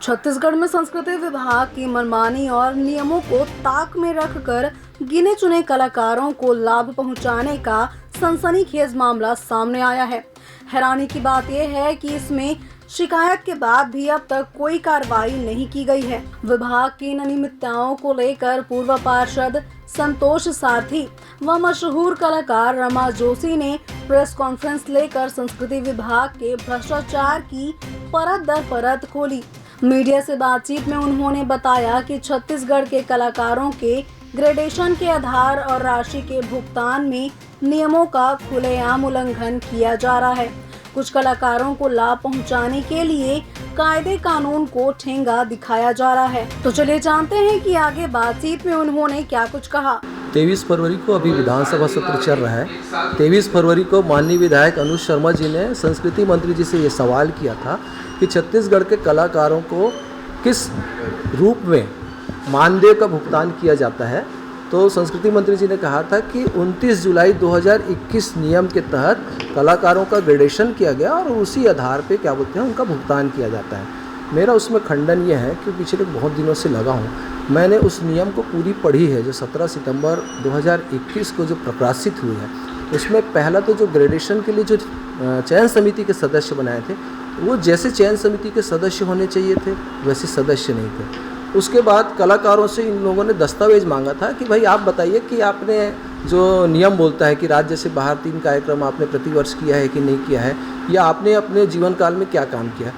छत्तीसगढ़ में संस्कृति विभाग की मनमानी और नियमों को ताक में रखकर गिने चुने कलाकारों को लाभ पहुंचाने का सनसनीखेज मामला सामने आया है। हैरानी की बात यह है कि इसमें शिकायत के बाद भी अब तक कोई कार्रवाई नहीं की गई है। विभाग की इन अनियमितताओं को लेकर पूर्व पार्षद संतोष सारथी व मशहूर कलाकार रमा जोशी ने प्रेस कॉन्फ्रेंस लेकर संस्कृति विभाग के भ्रष्टाचार की परत दर परत खोली। मीडिया से बातचीत में उन्होंने बताया कि छत्तीसगढ़ के कलाकारों के ग्रेडेशन के आधार और राशि के भुगतान में नियमों का खुलेआम उल्लंघन किया जा रहा है। कुछ कलाकारों को लाभ पहुंचाने के लिए कायदे कानून को ठेंगा दिखाया जा रहा है। तो चलिए जानते हैं कि आगे बातचीत में उन्होंने क्या कुछ कहा। 23 फरवरी को अभी विधानसभा सत्र चल रहा है। 23 फरवरी को माननीय विधायक अनुज शर्मा जी ने संस्कृति मंत्री जी से ये सवाल किया था कि छत्तीसगढ़ के कलाकारों को किस रूप में मानदेय का भुगतान किया जाता है। तो संस्कृति मंत्री जी ने कहा था कि 29 जुलाई 2021 नियम के तहत कलाकारों का ग्रेडेशन किया गया और उसी आधार पे क्या बोलते हैं उनका भुगतान किया जाता है। मेरा उसमें खंडन ये है कि पिछले बहुत दिनों से लगा हूँ, मैंने उस नियम को पूरी पढ़ी है जो 17 सितंबर 2021 को जो प्रकाशित हुई है। उसमें पहला तो जो ग्रेडेशन के लिए जो चयन समिति के सदस्य बनाए थे वो जैसे चयन समिति के सदस्य होने चाहिए थे वैसे सदस्य नहीं थे। उसके बाद कलाकारों से इन लोगों ने दस्तावेज मांगा था कि भाई आप बताइए कि आपने जो नियम बोलता है कि राज्य से बाहर 3 कार्यक्रम आपने प्रतिवर्ष किया है कि नहीं किया है, या आपने अपने जीवन काल में क्या काम किया।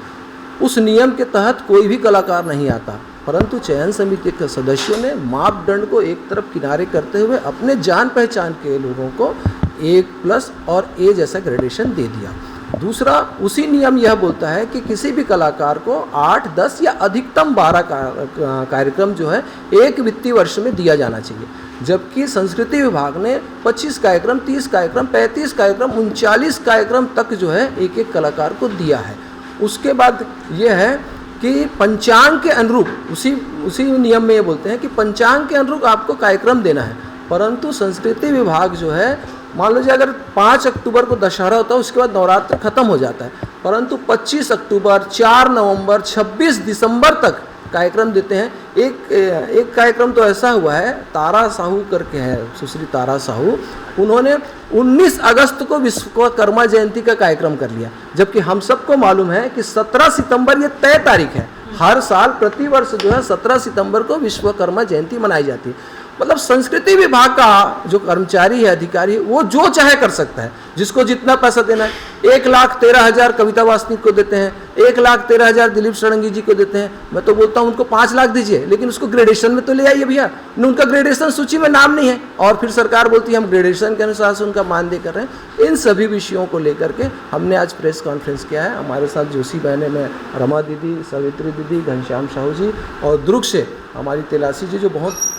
उस नियम के तहत कोई भी कलाकार नहीं आता, परंतु चयन समिति के सदस्यों ने मापदंड को एक तरफ किनारे करते हुए अपने जान पहचान के लोगों को A+ और A जैसा ग्रेडेशन दे दिया। दूसरा, उसी नियम यह बोलता है कि किसी भी कलाकार को 8, 10 या अधिकतम 12 कार्यक्रम जो है एक वित्तीय वर्ष में दिया जाना चाहिए, जबकि संस्कृति विभाग ने 25 कार्यक्रम, 30 कार्यक्रम, 35 कार्यक्रम, 39 कार्यक्रम तक जो है एक एक कलाकार को दिया है। उसके बाद यह है कि पंचांग के अनुरूप उसी नियम में ये बोलते हैं कि पंचांग के अनुरूप आपको कार्यक्रम देना है, परंतु संस्कृति विभाग जो है मान लीजिए अगर 5 अक्टूबर को दशहरा होता है उसके बाद नवरात्र खत्म हो जाता है, परंतु 25 अक्टूबर, 4 नवंबर, 26 दिसंबर तक कार्यक्रम देते हैं। एक कार्यक्रम तो ऐसा हुआ है, तारा साहू करके है, सुश्री तारा साहू, उन्होंने 19 अगस्त को विश्वकर्मा जयंती का कार्यक्रम कर लिया, जबकि हम सबको मालूम है कि 17 सितंबर ये तय तारीख है। हर साल प्रतिवर्ष जो है 17 सितंबर को विश्वकर्मा जयंती मनाई जाती है। मतलब संस्कृति विभाग का जो कर्मचारी है, अधिकारी है, वो जो चाहे कर सकता है, जिसको जितना पैसा देना है। 1,13,000 कविता वासनिक को देते हैं, 1,13,000 दिलीप षडंगी जी को देते हैं। मैं तो बोलता हूँ उनको 5 लाख दीजिए, लेकिन उसको ग्रेडेशन में तो ले आइए भैया। उनका ग्रेडेशन सूची में नाम नहीं है और फिर सरकार बोलती है हम ग्रेडेशन के अनुसार से उनका मानदेय कर रहे हैं। इन सभी विषयों को लेकर के हमने आज प्रेस कॉन्फ्रेंस किया है। हमारे साथ जोशी बहने में रमा दीदी, सवित्री दीदी, घनश्याम साहू जी और दुर्ग से हमारी तेलासी जी जो बहुत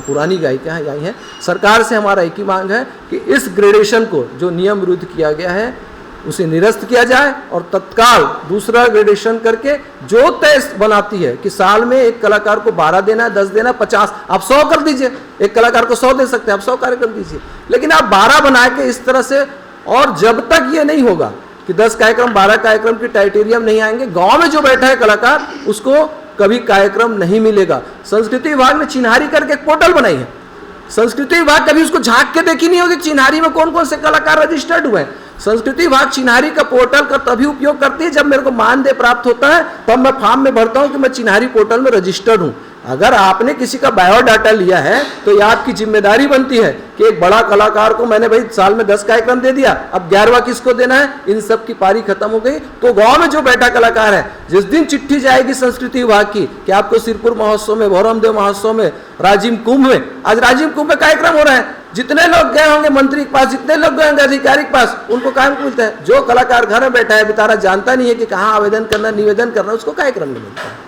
पुरानी गायिका है आई हैं। सरकार से हमारा एक ही मांग है कि इस ग्रेडेशन को जो नियम विरुद्ध किया गया है उसे निरस्त किया जाए और तत्काल दूसरा ग्रेडेशन करके जो तय बनाती है कि साल में एक कलाकार को 12 देना है, 10 देना, 50, आप 100 कर दीजिए। एक कलाकार को 100 दे सकते हैं, आप 100 कार्यक्रम दीजिए, लेकिन आप 12 बना के इस तरह से। और जब तक ये नहीं होगा कि 10 कार्यक्रम, 12 कार्यक्रम के क्राइटेरियम नहीं आएंगे, गाँव में जो बैठा है कलाकार उसको कभी कार्यक्रम नहीं मिलेगा। संस्कृति विभाग ने चिन्हारी करके एक पोर्टल बनाई है। संस्कृति विभाग कभी उसको झांक के देखी नहीं होगी चिन्हारी में कौन कौन से कलाकार रजिस्टर्ड हुए हैं। संस्कृति विभाग चिन्हारी का पोर्टल का तभी उपयोग करती है जब मेरे को मानदेय प्राप्त होता है, तब मैं फॉर्म में भरता हूं कि मैं चिन्हारी पोर्टल में रजिस्टर्ड हूं। अगर आपने किसी का बायोडाटा लिया है तो ये आपकी जिम्मेदारी बनती है कि एक बड़ा कलाकार को मैंने भाई साल में 10 कार्यक्रम दे दिया, अब 11वां किसको देना है। इन सब की पारी खत्म हो गई। तो गांव में जो बैठा कलाकार है, जिस दिन चिट्ठी जाएगी संस्कृति विभाग की कि आपको सिरपुर महोत्सव में, भौरमदेव महोत्सव में, राजिम कुंभ में, आज राजिम कुंभ में कार्यक्रम हो रहा है, जितने लोग गए होंगे मंत्री के पास, जितने लोग गए होंगे अधिकारी के पास, उनको काम मिलता है। जो कलाकार घर में बैठा है बेचारा जानता नहीं है कि कहाँ आवेदन करना, निवेदन करना, उसको कार्यक्रम नहीं मिलता है।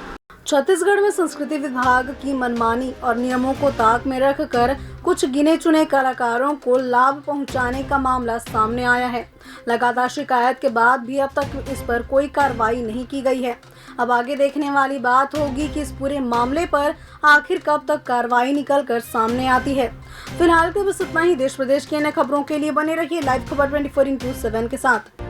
छत्तीसगढ़ में संस्कृति विभाग की मनमानी और नियमों को ताक में रखकर कुछ गिने चुने कलाकारों को लाभ पहुंचाने का मामला सामने आया है। लगातार शिकायत के बाद भी अब तक इस पर कोई कार्रवाई नहीं की गई है। अब आगे देखने वाली बात होगी कि इस पूरे मामले पर आखिर कब तक कार्रवाई निकलकर सामने आती है। फिलहाल तो बस इतना ही। देश प्रदेश की अन्य खबरों के लिए बने रहिए लाइव खबर 24/7 के साथ।